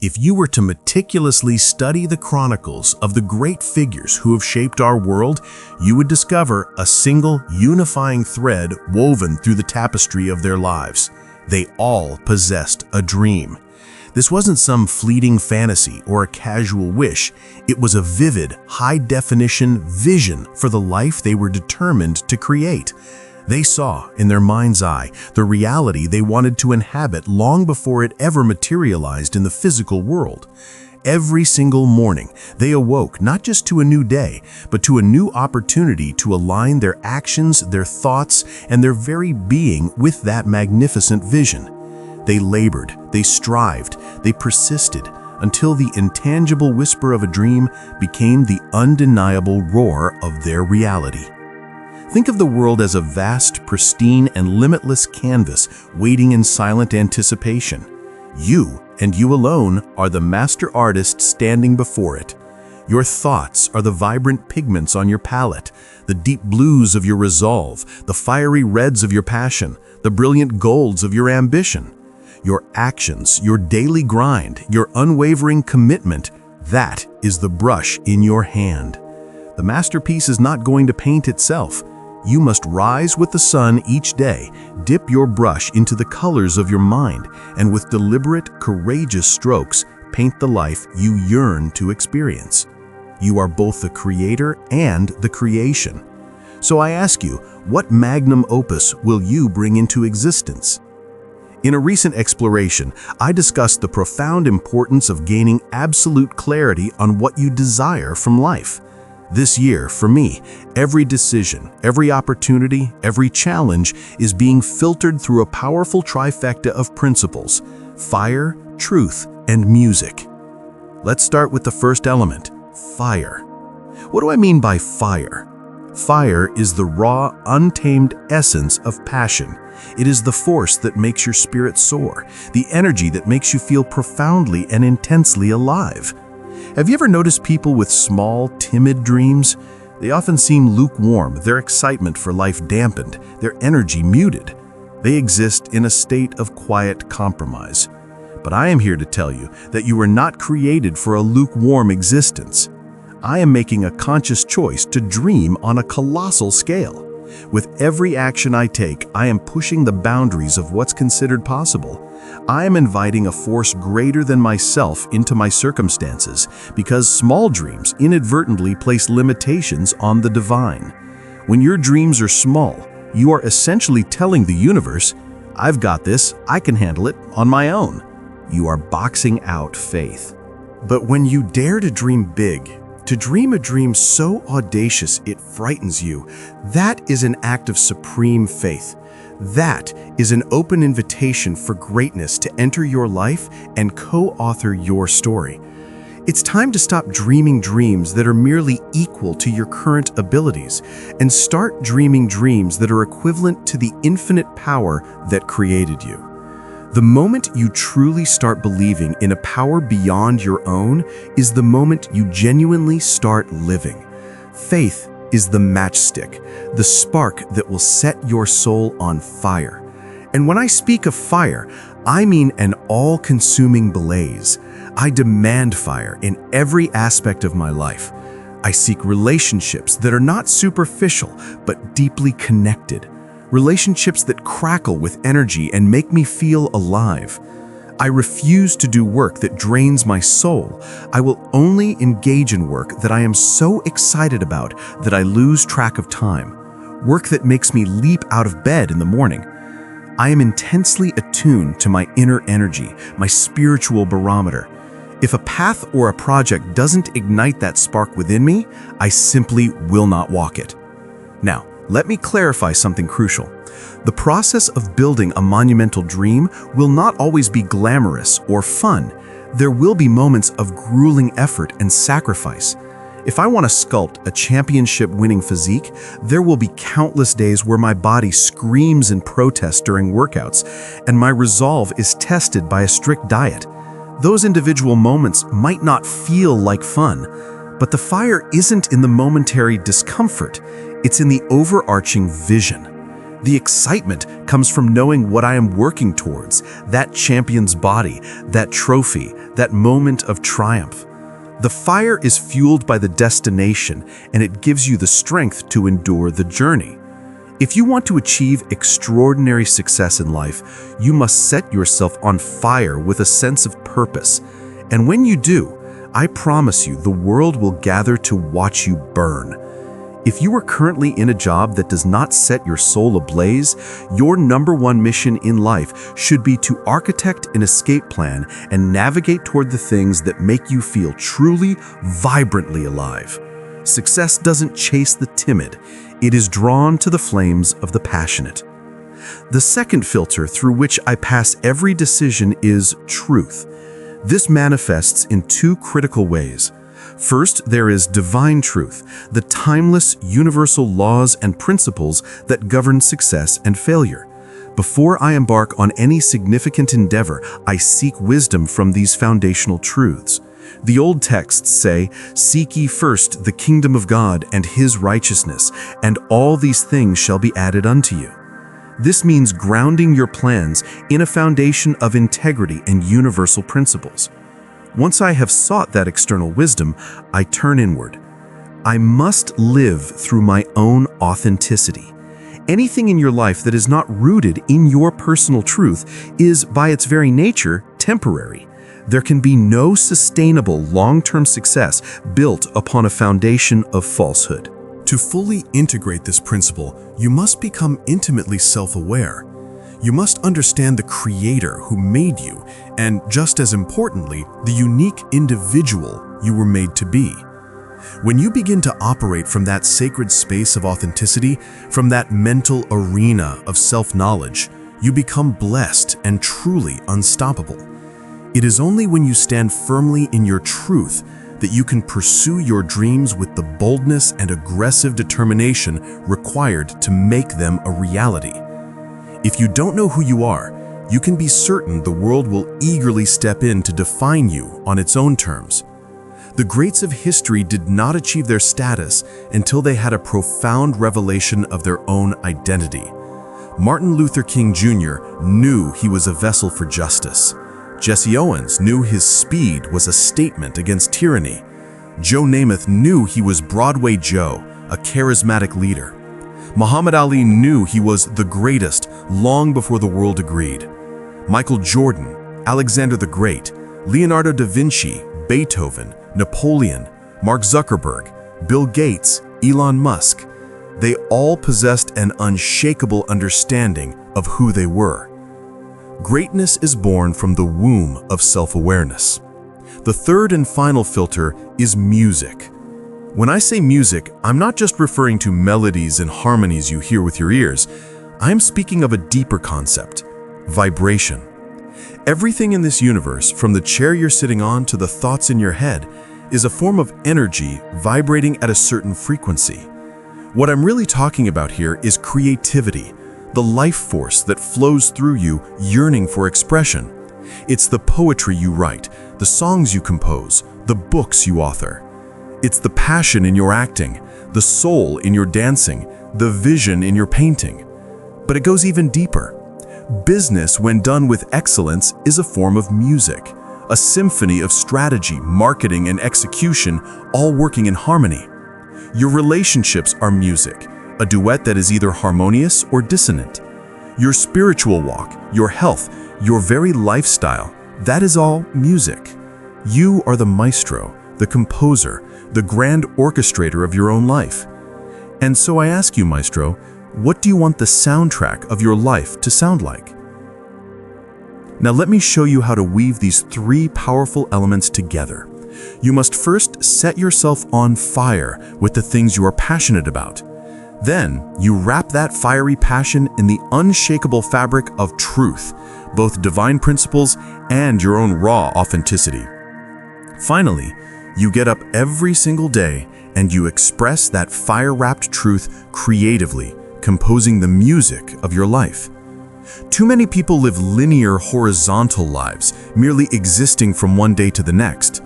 If you were to meticulously study the chronicles of the great figures who have shaped our world, you would discover a single unifying thread woven through the tapestry of their lives. They all possessed a dream. This wasn't some fleeting fantasy or a casual wish. It was a vivid, high-definition vision for the life they were determined to create. They saw, in their mind's eye, the reality they wanted to inhabit long before it ever materialized in the physical world. Every single morning, they awoke not just to a new day, but to a new opportunity to align their actions, their thoughts, and their very being with that magnificent vision. They labored, they strived, they persisted, until the intangible whisper of a dream became the undeniable roar of their reality. Think of the world as a vast, pristine, and limitless canvas waiting in silent anticipation. You, and you alone, are the master artist standing before it. Your thoughts are the vibrant pigments on your palette, the deep blues of your resolve, the fiery reds of your passion, the brilliant golds of your ambition. Your actions, your daily grind, your unwavering commitment, that is the brush in your hand. The masterpiece is not going to paint itself. You must rise with the sun each day, dip your brush into the colors of your mind, and with deliberate, courageous strokes, paint the life you yearn to experience. You are both the creator and the creation. So I ask you, what magnum opus will you bring into existence? In a recent exploration, I discussed the profound importance of gaining absolute clarity on what you desire from life. This year, for me, every decision, every opportunity, every challenge is being filtered through a powerful trifecta of principles: fire, truth, and music. Let's start with the first element, fire. What do I mean by fire? Fire is the raw, untamed essence of passion. It is the force that makes your spirit soar, the energy that makes you feel profoundly and intensely alive. Have you ever noticed people with small, timid dreams? They often seem lukewarm, their excitement for life dampened, their energy muted. They exist in a state of quiet compromise. But I am here to tell you that you were not created for a lukewarm existence. I am making a conscious choice to dream on a colossal scale. With every action I take, I am pushing the boundaries of what's considered possible. I am inviting a force greater than myself into my circumstances, because small dreams inadvertently place limitations on the divine. When your dreams are small, you are essentially telling the universe, "I've got this, I can handle it on my own." You are boxing out faith. But when you dare to dream big, to dream a dream so audacious it frightens you, that is an act of supreme faith. That is an open invitation for greatness to enter your life and co-author your story. It's time to stop dreaming dreams that are merely equal to your current abilities and start dreaming dreams that are equivalent to the infinite power that created you. The moment you truly start believing in a power beyond your own is the moment you genuinely start living. Faith is the matchstick, the spark that will set your soul on fire. And when I speak of fire, I mean an all-consuming blaze. I demand fire in every aspect of my life. I seek relationships that are not superficial, but deeply connected. Relationships that crackle with energy and make me feel alive. I refuse to do work that drains my soul. I will only engage in work that I am so excited about that I lose track of time. Work that makes me leap out of bed in the morning. I am intensely attuned to my inner energy, my spiritual barometer. If a path or a project doesn't ignite that spark within me, I simply will not walk it. Now, let me clarify something crucial. The process of building a monumental dream will not always be glamorous or fun. There will be moments of grueling effort and sacrifice. If I want to sculpt a championship-winning physique, there will be countless days where my body screams in protest during workouts, and my resolve is tested by a strict diet. Those individual moments might not feel like fun, but the fire isn't in the momentary discomfort. It's in the overarching vision. The excitement comes from knowing what I am working towards, that champion's body, that trophy, that moment of triumph. The fire is fueled by the destination, and it gives you the strength to endure the journey. If you want to achieve extraordinary success in life, you must set yourself on fire with a sense of purpose. And when you do, I promise you the world will gather to watch you burn. If you are currently in a job that does not set your soul ablaze, your #1 mission in life should be to architect an escape plan and navigate toward the things that make you feel truly, vibrantly alive. Success doesn't chase the timid. It is drawn to the flames of the passionate. The second filter through which I pass every decision is truth. This manifests in two critical ways. First, there is divine truth, the timeless, universal laws and principles that govern success and failure. Before I embark on any significant endeavor, I seek wisdom from these foundational truths. The old texts say, "Seek ye first the kingdom of God and his righteousness, and all these things shall be added unto you." This means grounding your plans in a foundation of integrity and universal principles. Once I have sought that external wisdom, I turn inward. I must live through my own authenticity. Anything in your life that is not rooted in your personal truth is, by its very nature, temporary. There can be no sustainable long-term success built upon a foundation of falsehood. To fully integrate this principle, you must become intimately self-aware. You must understand the Creator who made you, and just as importantly, the unique individual you were made to be. When you begin to operate from that sacred space of authenticity, from that mental arena of self-knowledge, you become blessed and truly unstoppable. It is only when you stand firmly in your truth that you can pursue your dreams with the boldness and aggressive determination required to make them a reality. If you don't know who you are, you can be certain the world will eagerly step in to define you on its own terms. The greats of history did not achieve their status until they had a profound revelation of their own identity. Martin Luther King Jr. knew he was a vessel for justice. Jesse Owens knew his speed was a statement against tyranny. Joe Namath knew he was Broadway Joe, a charismatic leader. Muhammad Ali knew he was the greatest long before the world agreed. Michael Jordan, Alexander the Great, Leonardo da Vinci, Beethoven, Napoleon, Mark Zuckerberg, Bill Gates, Elon Musk, they all possessed an unshakable understanding of who they were. Greatness is born from the womb of self-awareness. The third and final filter is music. When I say music, I'm not just referring to melodies and harmonies you hear with your ears. I'm speaking of a deeper concept: vibration. Everything in this universe, from the chair you're sitting on to the thoughts in your head, is a form of energy vibrating at a certain frequency. What I'm really talking about here is creativity, the life force that flows through you, yearning for expression. It's the poetry you write, the songs you compose, the books you author. It's the passion in your acting, the soul in your dancing, the vision in your painting. But it goes even deeper. Business, when done with excellence, is a form of music, a symphony of strategy, marketing, and execution, all working in harmony. Your relationships are music, a duet that is either harmonious or dissonant. Your spiritual walk, your health, your very lifestyle, that is all music. You are the maestro, the composer, the grand orchestrator of your own life. And so I ask you, maestro, what do you want the soundtrack of your life to sound like? Now let me show you how to weave these three powerful elements together. You must first set yourself on fire with the things you are passionate about. Then you wrap that fiery passion in the unshakable fabric of truth, both divine principles and your own raw authenticity. Finally, you get up every single day and you express that fire-wrapped truth creatively, composing the music of your life. Too many people live linear, horizontal lives, merely existing from one day to the next.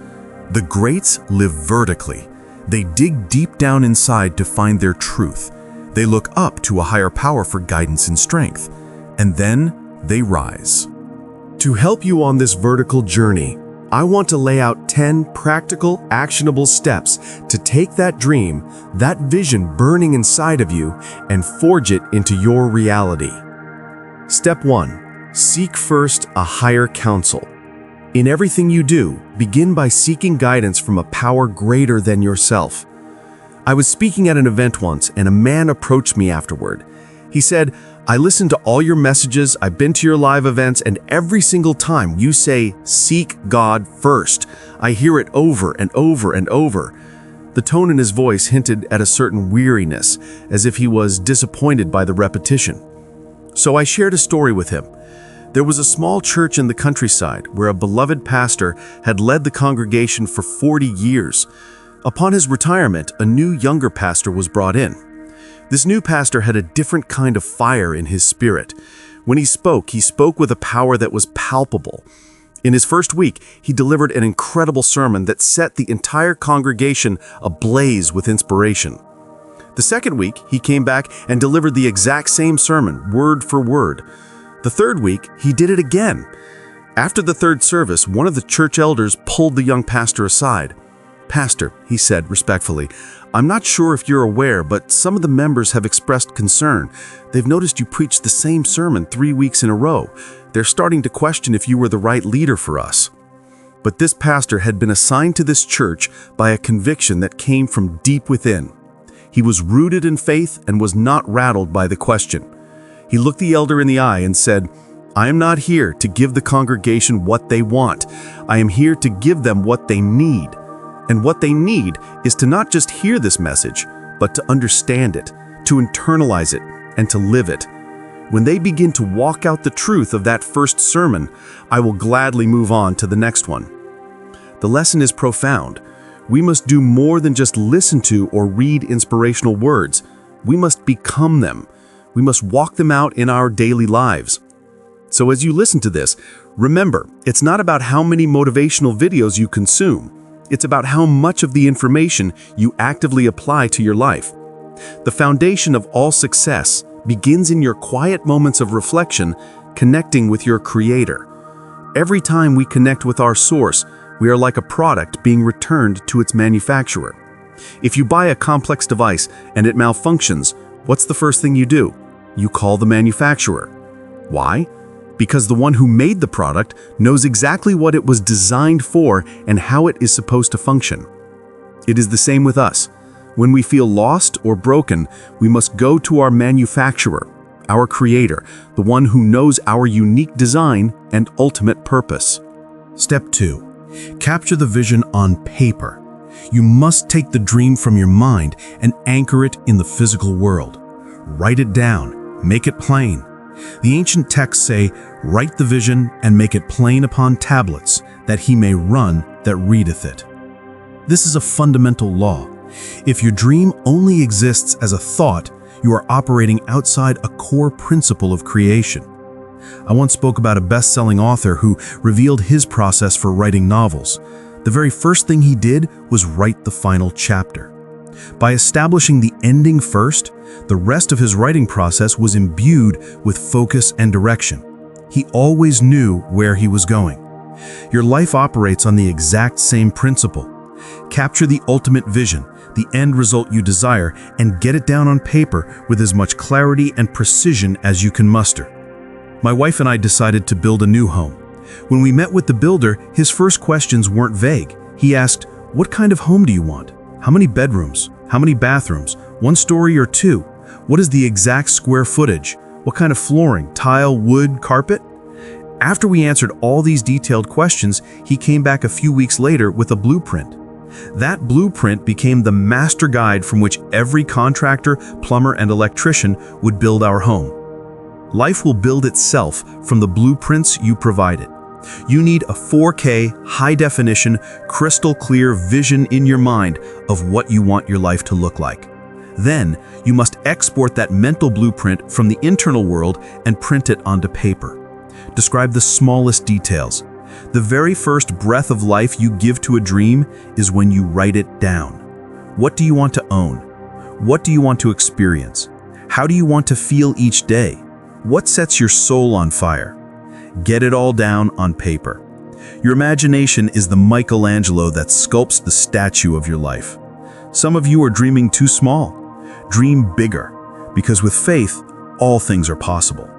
The greats live vertically. They dig deep down inside to find their truth. They look up to a higher power for guidance and strength, and then they rise. To help you on this vertical journey, I want to lay out 10 practical, actionable steps to take that dream, that vision burning inside of you, and forge it into your reality. Step 1. Seek first a higher counsel. In everything you do, begin by seeking guidance from a power greater than yourself. I was speaking at an event once, and a man approached me afterward. He said, "I listened to all your messages, I've been to your live events, and every single time you say, 'Seek God first,' I hear it over and over and over." The tone in his voice hinted at a certain weariness, as if he was disappointed by the repetition. So I shared a story with him. There was a small church in the countryside where a beloved pastor had led the congregation for 40 years. Upon his retirement, a new younger pastor was brought in. This new pastor had a different kind of fire in his spirit. When he spoke with a power that was palpable. In his first week, he delivered an incredible sermon that set the entire congregation ablaze with inspiration. The second week, he came back and delivered the exact same sermon, word for word. The third week, he did it again. After the third service, one of the church elders pulled the young pastor aside. "Pastor," he said respectfully, "I'm not sure if you're aware, but some of the members have expressed concern. They've noticed you preached the same sermon 3 weeks in a row. They're starting to question if you were the right leader for us." But this pastor had been assigned to this church by a conviction that came from deep within. He was rooted in faith and was not rattled by the question. He looked the elder in the eye and said, "I am not here to give the congregation what they want. I am here to give them what they need. And what they need is to not just hear this message, but to understand it, to internalize it, and to live it. When they begin to walk out the truth of that first sermon, I will gladly move on to the next one." The lesson is profound. We must do more than just listen to or read inspirational words. We must become them. We must walk them out in our daily lives. So as you listen to this, remember, it's not about how many motivational videos you consume. It's about how much of the information you actively apply to your life. The foundation of all success begins in your quiet moments of reflection, connecting with your Creator. Every time we connect with our source, we are like a product being returned to its manufacturer. If you buy a complex device and it malfunctions, what's the first thing you do? You call the manufacturer. Why? Because the one who made the product knows exactly what it was designed for and how it is supposed to function. It is the same with us. When we feel lost or broken, we must go to our manufacturer, our Creator, the one who knows our unique design and ultimate purpose. Step 2. Capture the vision on paper. You must take the dream from your mind and anchor it in the physical world. Write it down, make it plain. The ancient texts say, "Write the vision and make it plain upon tablets, that he may run that readeth it." This is a fundamental law. If your dream only exists as a thought, you are operating outside a core principle of creation. I once spoke about a best-selling author who revealed his process for writing novels. The very first thing he did was write the final chapter. By establishing the ending first, the rest of his writing process was imbued with focus and direction. He always knew where he was going. Your life operates on the exact same principle. Capture the ultimate vision, the end result you desire, and get it down on paper with as much clarity and precision as you can muster. My wife and I decided to build a new home. When we met with the builder, his first questions weren't vague. He asked, "What kind of home do you want? How many bedrooms? How many bathrooms? 1 story or 2? What is the exact square footage? What kind of flooring? Tile, wood, carpet?" After we answered all these detailed questions, he came back a few weeks later with a blueprint. That blueprint became the master guide from which every contractor, plumber, and electrician would build our home. Life will build itself from the blueprints you provided. You need a 4K, high-definition, crystal-clear vision in your mind of what you want your life to look like. Then, you must export that mental blueprint from the internal world and print it onto paper. Describe the smallest details. The very first breath of life you give to a dream is when you write it down. What do you want to own? What do you want to experience? How do you want to feel each day? What sets your soul on fire? Get it all down on paper. Your imagination is the Michelangelo that sculpts the statue of your life. Some of you are dreaming too small. Dream bigger, because with faith, all things are possible.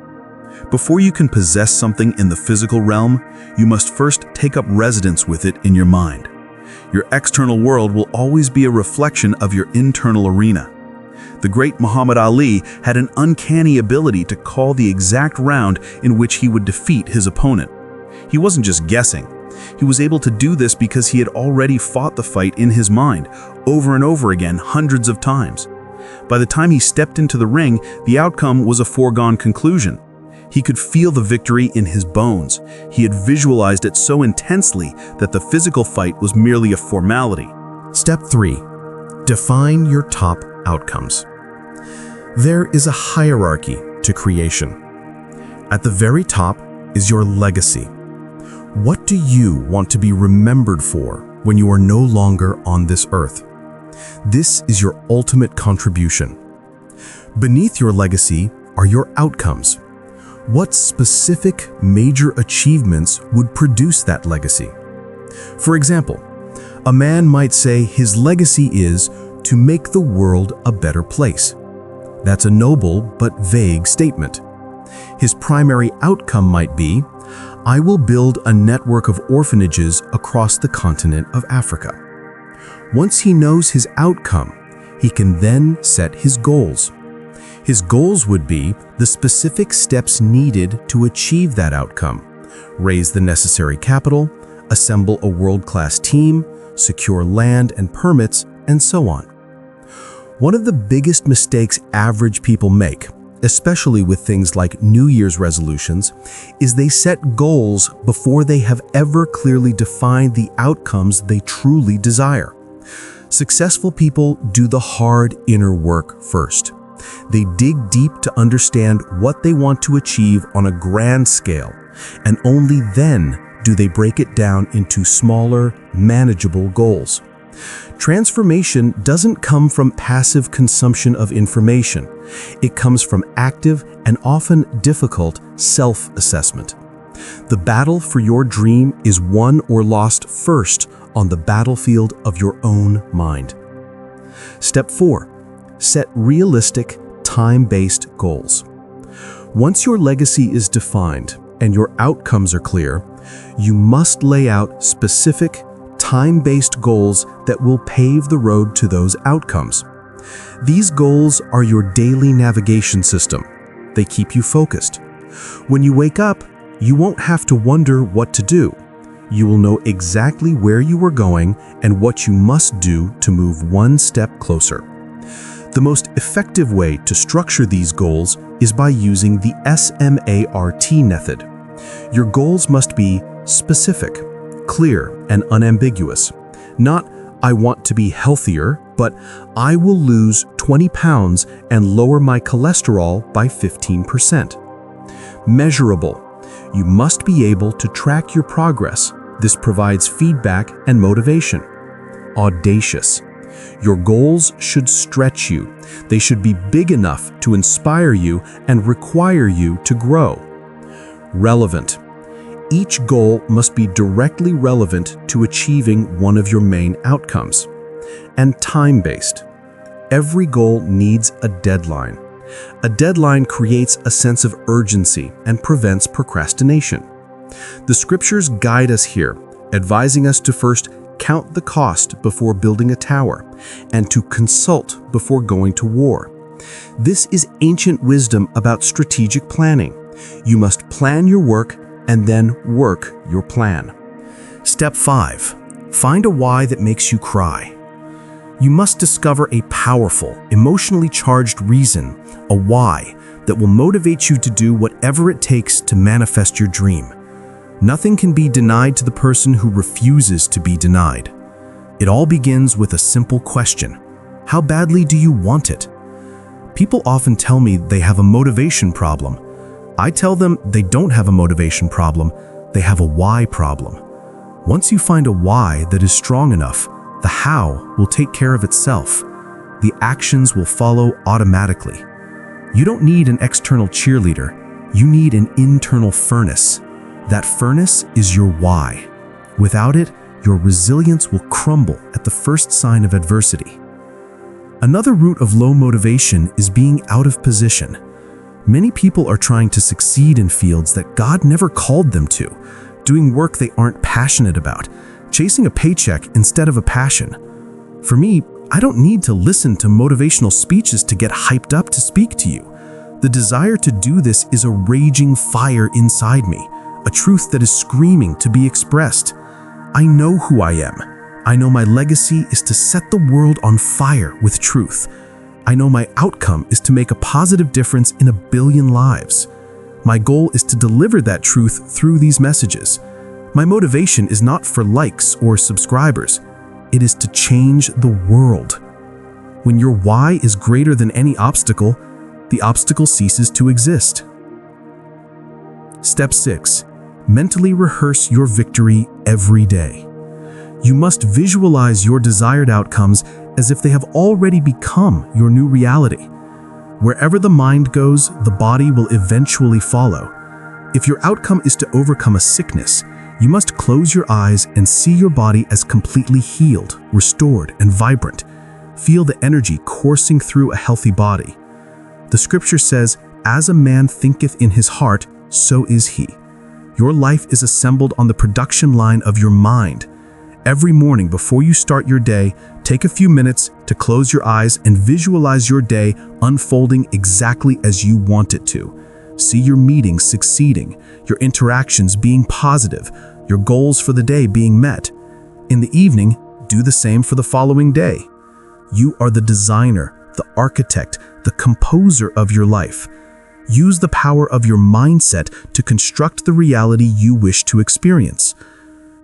Before you can possess something in the physical realm, you must first take up residence with it in your mind. Your external world will always be a reflection of your internal arena. The great Muhammad Ali had an uncanny ability to call the exact round in which he would defeat his opponent. He wasn't just guessing. He was able to do this because he had already fought the fight in his mind, over and over again, hundreds of times. By the time he stepped into the ring, the outcome was a foregone conclusion. He could feel the victory in his bones. He had visualized it so intensely that the physical fight was merely a formality. Step 3. Define your top outcomes. There is a hierarchy to creation. At the very top is your legacy. What do you want to be remembered for when you are no longer on this earth? This is your ultimate contribution. Beneath your legacy are your outcomes. What specific major achievements would produce that legacy? For example, a man might say his legacy is to make the world a better place. That's a noble but vague statement. His primary outcome might be, I will build a network of orphanages across the continent of Africa. Once he knows his outcome, he can then set his goals. His goals would be the specific steps needed to achieve that outcome. Raise the necessary capital, assemble a world-class team, secure land and permits, and so on. One of the biggest mistakes average people make, especially with things like New Year's resolutions, is they set goals before they have ever clearly defined the outcomes they truly desire. Successful people do the hard inner work first. They dig deep to understand what they want to achieve on a grand scale, and only then do they break it down into smaller, manageable goals. Transformation doesn't come from passive consumption of information. It comes from active and often difficult self-assessment. The battle for your dream is won or lost first on the battlefield of your own mind. Step 4. Set realistic, time-based goals. Once your legacy is defined and your outcomes are clear, you must lay out specific, time-based goals that will pave the road to those outcomes. These goals are your daily navigation system. They keep you focused. When you wake up, you won't have to wonder what to do. You will know exactly where you are going and what you must do to move one step closer. The most effective way to structure these goals is by using the SMART method. Your goals must be specific, clear, and unambiguous. Not, I want to be healthier, but I will lose 20 pounds and lower my cholesterol by 15%. Measurable. You must be able to track your progress. This provides feedback and motivation. Audacious. Your goals should stretch you. They should be big enough to inspire you and require you to grow. Relevant. Each goal must be directly relevant to achieving one of your main outcomes. And time-based. Every goal needs a deadline. A deadline creates a sense of urgency and prevents procrastination. The scriptures guide us here, advising us to first count the cost before building a tower, and to consult before going to war. This is ancient wisdom about strategic planning. You must plan your work and then work your plan. Step 5. Find a why that makes you cry. You must discover a powerful, emotionally charged reason, a why, that will motivate you to do whatever it takes to manifest your dream. Nothing can be denied to the person who refuses to be denied. It all begins with a simple question. How badly do you want it? People often tell me they have a motivation problem. I tell them they don't have a motivation problem, they have a why problem. Once you find a why that is strong enough, the how will take care of itself. The actions will follow automatically. You don't need an external cheerleader. You need an internal furnace. That furnace is your why. Without it, your resilience will crumble at the first sign of adversity. Another root of low motivation is being out of position. Many people are trying to succeed in fields that God never called them to, doing work they aren't passionate about, chasing a paycheck instead of a passion. For me, I don't need to listen to motivational speeches to get hyped up to speak to you. The desire to do this is a raging fire inside me, a truth that is screaming to be expressed. I know who I am. I know my legacy is to set the world on fire with truth. I know my outcome is to make a positive difference in 1 billion lives. My goal is to deliver that truth through these messages. My motivation is not for likes or subscribers. It is to change the world. When your why is greater than any obstacle, the obstacle ceases to exist. Step 6. Mentally rehearse your victory every day. You must visualize your desired outcomes as if they have already become your new reality. Wherever the mind goes, the body will eventually follow. If your outcome is to overcome a sickness, you must close your eyes and see your body as completely healed, restored, and vibrant. Feel the energy coursing through a healthy body. The scripture says, "As a man thinketh in his heart, so is he." Your life is assembled on the production line of your mind. Every morning before you start your day, take a few minutes to close your eyes and visualize your day unfolding exactly as you want it to. See your meetings succeeding, your interactions being positive, your goals for the day being met. In the evening, do the same for the following day. You are the designer, the architect, the composer of your life. Use the power of your mindset to construct the reality you wish to experience.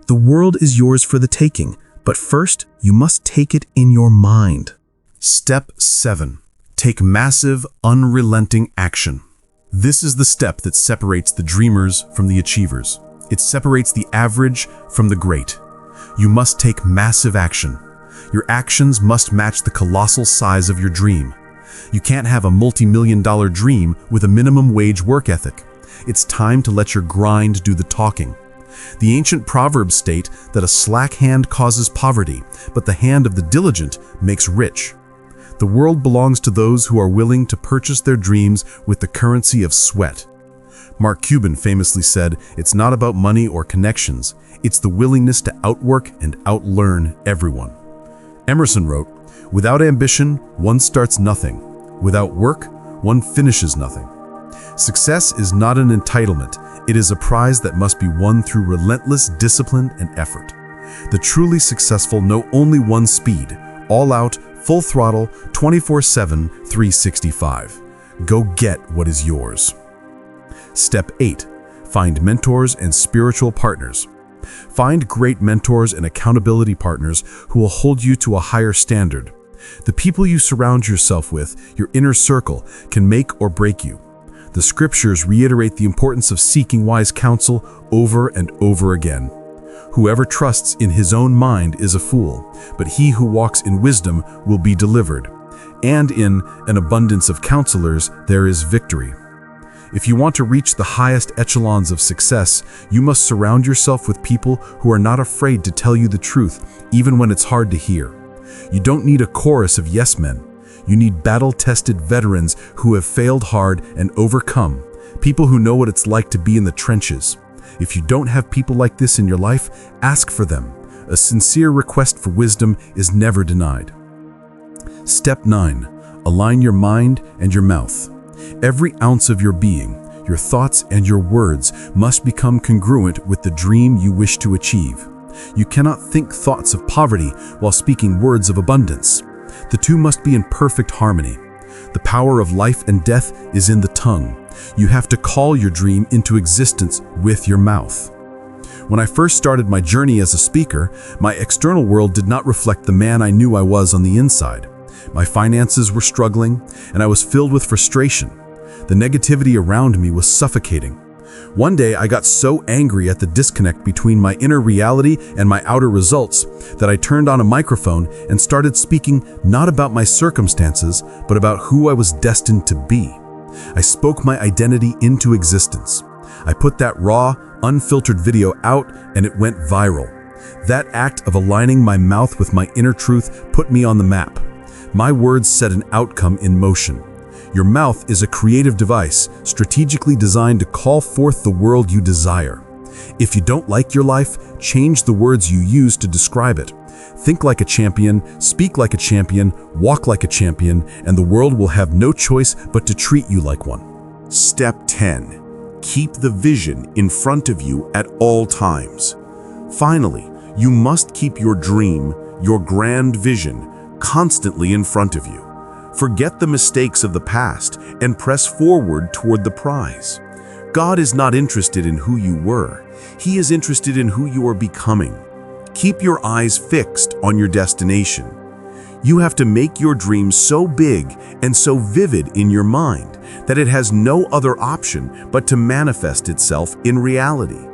The world is yours for the taking, but first, you must take it in your mind. Step 7. Take massive, unrelenting action. This is the step that separates the dreamers from the achievers. It separates the average from the great. You must take massive action. Your actions must match the colossal size of your dream. You can't have a multi-million-dollar dream with a minimum wage work ethic. It's time to let your grind do the talking. The ancient proverbs state that a slack hand causes poverty, but the hand of the diligent makes rich. The world belongs to those who are willing to purchase their dreams with the currency of sweat. Mark Cuban famously said, "It's not about money or connections. It's the willingness to outwork and outlearn everyone." Emerson wrote, "Without ambition, one starts nothing. Without work, one finishes nothing." Success is not an entitlement. It is a prize that must be won through relentless discipline and effort. The truly successful know only one speed, all out, full throttle, 24/7, 365. Go get what is yours. Step 8. Find mentors and spiritual partners. Find great mentors and accountability partners who will hold you to a higher standard. The people you surround yourself with, your inner circle, can make or break you. The scriptures reiterate the importance of seeking wise counsel over and over again. Whoever trusts in his own mind is a fool, but he who walks in wisdom will be delivered. And in an abundance of counselors there is victory. If you want to reach the highest echelons of success, you must surround yourself with people who are not afraid to tell you the truth, even when it's hard to hear. You don't need a chorus of yes men. You need battle-tested veterans who have failed hard and overcome, people who know what it's like to be in the trenches. If you don't have people like this in your life, ask for them. A sincere request for wisdom is never denied. Step 9. Align your mind and your mouth. Every ounce of your being, your thoughts and your words must become congruent with the dream you wish to achieve. You cannot think thoughts of poverty while speaking words of abundance. The two must be in perfect harmony. The power of life and death is in the tongue. You have to call your dream into existence with your mouth. When I first started my journey as a speaker, my external world did not reflect the man I knew I was on the inside. My finances were struggling, and I was filled with frustration. The negativity around me was suffocating. One day, I got so angry at the disconnect between my inner reality and my outer results that I turned on a microphone and started speaking not about my circumstances, but about who I was destined to be. I spoke my identity into existence. I put that raw, unfiltered video out and it went viral. That act of aligning my mouth with my inner truth put me on the map. My words set an outcome in motion. Your mouth is a creative device strategically designed to call forth the world you desire. If you don't like your life, change the words you use to describe it. Think like a champion, speak like a champion, walk like a champion, and the world will have no choice but to treat you like one. Step 10. Keep the vision in front of you at all times. Finally, you must keep your dream, your grand vision, constantly in front of you. Forget the mistakes of the past and press forward toward the prize. God is not interested in who you were. He is interested in who you are becoming. Keep your eyes fixed on your destination. You have to make your dream so big and so vivid in your mind that it has no other option but to manifest itself in reality.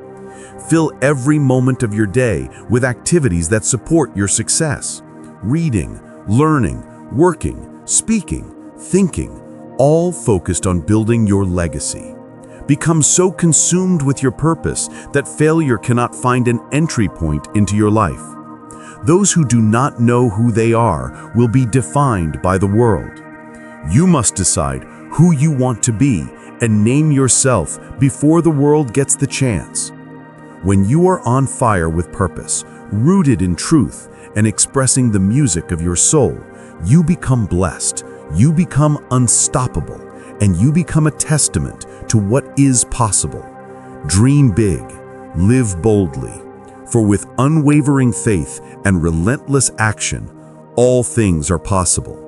Fill every moment of your day with activities that support your success. Reading, learning, working, speaking, thinking, all focused on building your legacy. Become so consumed with your purpose that failure cannot find an entry point into your life. Those who do not know who they are will be defined by the world. You must decide who you want to be and name yourself before the world gets the chance. When you are on fire with purpose, rooted in truth, and expressing the music of your soul, you become blessed, you become unstoppable, and you become a testament to what is possible. Dream big, live boldly, for with unwavering faith and relentless action, all things are possible.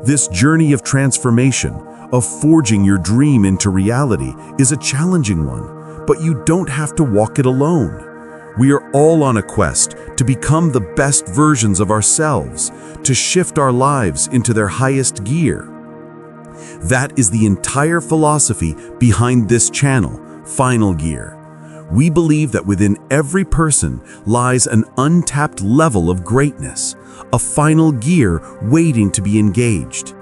This journey of transformation, of forging your dream into reality, is a challenging one, but you don't have to walk it alone. We are all on a quest to become the best versions of ourselves, to shift our lives into their highest gear. That is the entire philosophy behind this channel, Final Gear. We believe that within every person lies an untapped level of greatness, a final gear waiting to be engaged.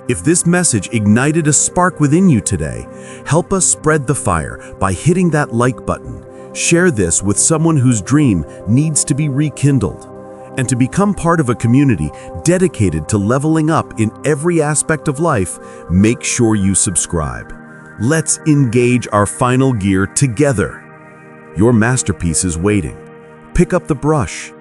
If this message ignited a spark within you today, help us spread the fire by hitting that like button. Share this with someone whose dream needs to be rekindled. And to become part of a community dedicated to leveling up in every aspect of life, make sure you subscribe. Let's engage our final gear together. Your masterpiece is waiting. Pick up the brush,